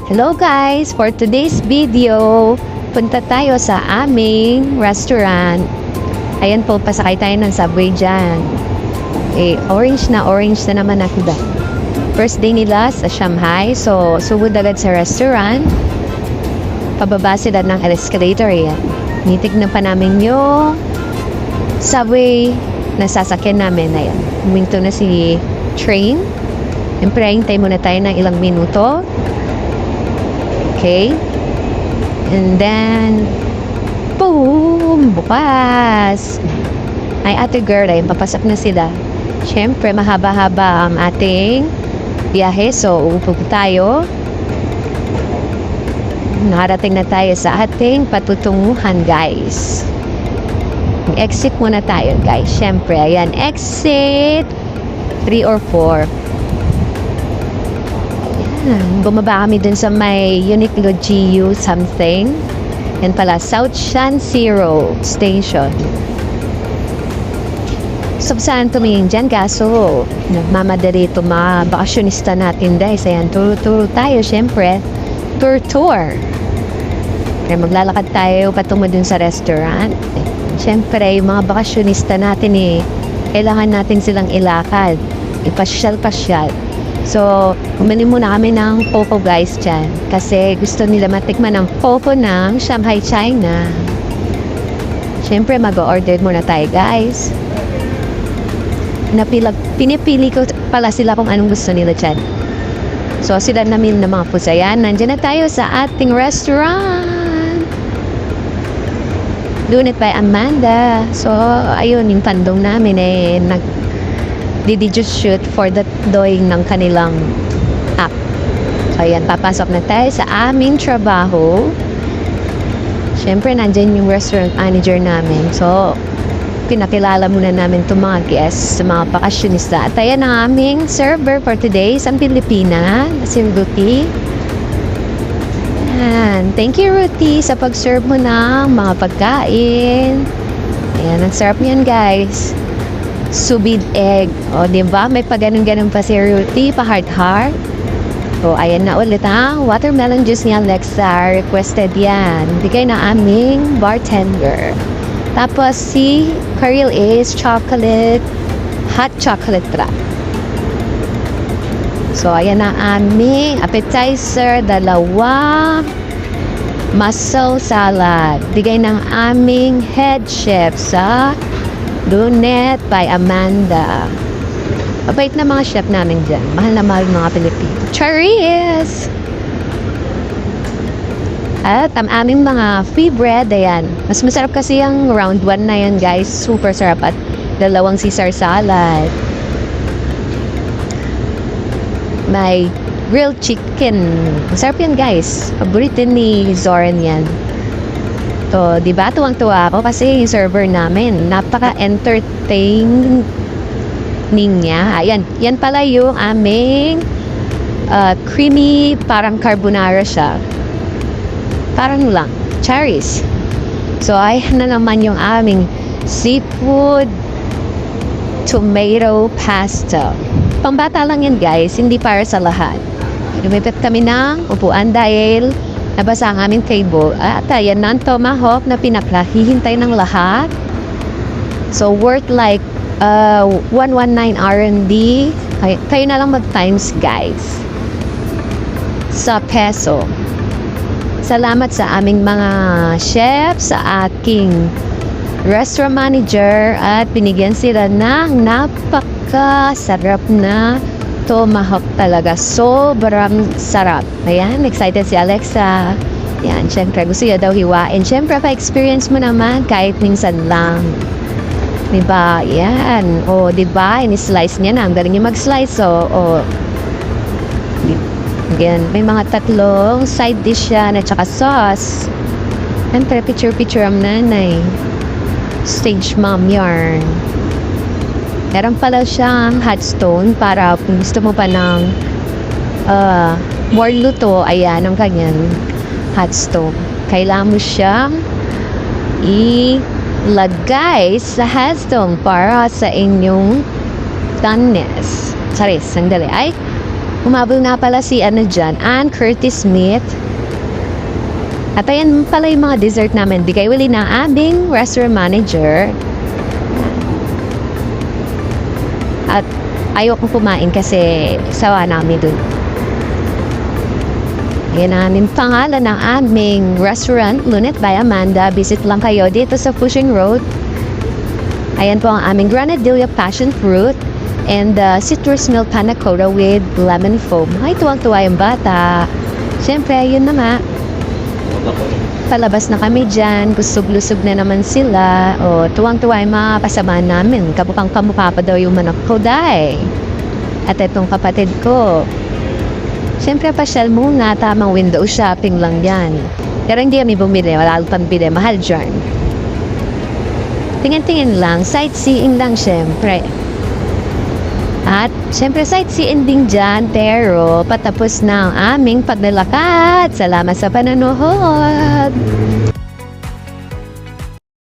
Hello guys! For today's video, punta tayo sa aming restaurant. Ayan po, pasakay tayo ng subway dyan. Orange na naman ako ba. First day nila sa Shanghai, so sugod agad sa restaurant. Pababa sila ng escalator yan. Nitignan pa namin yung subway na sasakyan namin. Ayan, huminto na si train. Siyempre, hintay muna tayo ng ilang minuto. Okay? And then, boom! Bukas! Ay, ate girl, ay papasok na sila. Siyempre, mahaba-haba ang ating biyahe. So, uupo tayo. Nakarating na tayo sa ating patutunguhan, guys. Exit muna tayo, guys. Siyempre, ayan. Exit 3 or 4. Bumaba kami dun sa may Uniqlo GU something. Yan pala, South Shan Zero Station. So, saan tumingin dyan? Kaso, nagmamadali ito mga bakasyonista natin guys. Ayan, turo-turo tayo, syempre. Tour. Kaya maglalakad tayo patungo dun sa restaurant. Syempre, yung mga bakasyonista natin kailangan natin silang ilakad. Ipasyal-pasyal. So, bumili muna kami ng Poco guys dyan. Kasi gusto nila matikman ng Poco ng Shanghai, China. Siyempre, mag-order muna tayo guys. Pinipili ko pala sila kung anong gusto nila dyan. So, sila namili ng mga pusayan. Nandiyan na tayo sa ating restaurant. Doon by Amanda. So, ayun, yung tandong namin did just shoot for the doing ng kanilang app. So, ayan, papasok na tayo sa aming trabaho. Siyempre, nandyan yung restaurant manager namin. So, pinakilala muna namin itong mga guests, sa mga bakasyonista. At ayan ang aming server for today sa Pilipina, si Ruthie. Ayan. Thank you, Ruthie, sa pag-serve mo ng mga pagkain. Ayan, ang sarap niyan, guys. Subid egg. O, diba? May pa-ganun-ganun pa si Ruthie, pa-heart-heart. O, ayan na ulit ang watermelon juice ni Alexa. Requested yan. Bigay na aming bartender. Tapos, si Karil is chocolate, hot chocolate trap. So, ayan na aming appetizer, 2 mussel salad. Bigay ng aming head chef sa Lunette by Amanda. Mabait na mga chef namin dyan. Mahal na mahal mga Pilipino. Charis! At ang aming mga free bread, ayan. Mas masarap kasi yung round 1 na yan, guys. Super sarap. At 2 Caesar salad. May grilled chicken. Masarap yan, guys. Paborito ni Zoran yan. So, diba? Tuwang-tuwa ako kasi yung server namin, napaka-entertaining niya. Ayan, yan pala yung aming creamy, parang carbonara siya. Parang lang, cherries. So, ayan na naman yung aming seafood tomato pasta. Pambata lang yan, guys. Hindi para sa lahat. Lumipit kami ng upuan dahil nabasa ang aming table. At ayan na ang tomahawk na pinaklahihintay ng lahat. So, worth like 119 RMB. Kayo na lang mag-times, guys. Sa peso. Salamat sa aming mga chef, sa aking restaurant manager, at binigyan sila ng napakasarap na tomahawk talaga. Sobrang sarap. Ayan, excited si Alexa. Ayan, syempre gusto niya daw hiwain. Syempre, pa-experience mo naman kahit minsan lang. Diba? Ayan. O, diba? Ini-slice niya na. Ang galing niya mag-slice. O. Again, may mga 3 side dish yan at saka sauce. Syempre, picture-picture ang nanay. Stage mom yarn. Meron pala siyang hot stone para kung gusto mo pa ng more luto, ayan ang kanyang hot stone. Kailangan mo siyang ilagay sa hot stone para sa inyong doneness. Sorry, sandali. Ay, Humabol nga pala si dyan, Ann Curtis Smith. At ayan pala yung mga dessert namin. Bigay uli ng aming restaurant manager. At ayoko kumain kasi sawa namin dun. Yan ang aming pangalan ng aming restaurant, Lunit by Amanda. Visit lang kayo dito sa Pushing Road. Ayan po ang aming Granadilla Passion Fruit and citrus milk panna cotta with lemon foam. Ay, tuwang-tuwa yung bata. Siyempre, yun na nga. Palabas na kami dyan. Lusog-lusog na naman sila. O, tuwang-tuwa yung mga kasama namin. Kamukha pa daw yung manok ko, day. At itong kapatid ko. Siyempre, pasyal muna. Tamang window shopping lang yan. Pero hindi kami bumili. Wala pang bili. Mahal dyan. Tingin-tingin lang. Sightseeing lang, siyempre. At, syempre, sightseeing din dyan, pero patapos na ang aming paglalakad. Salamat sa panonood!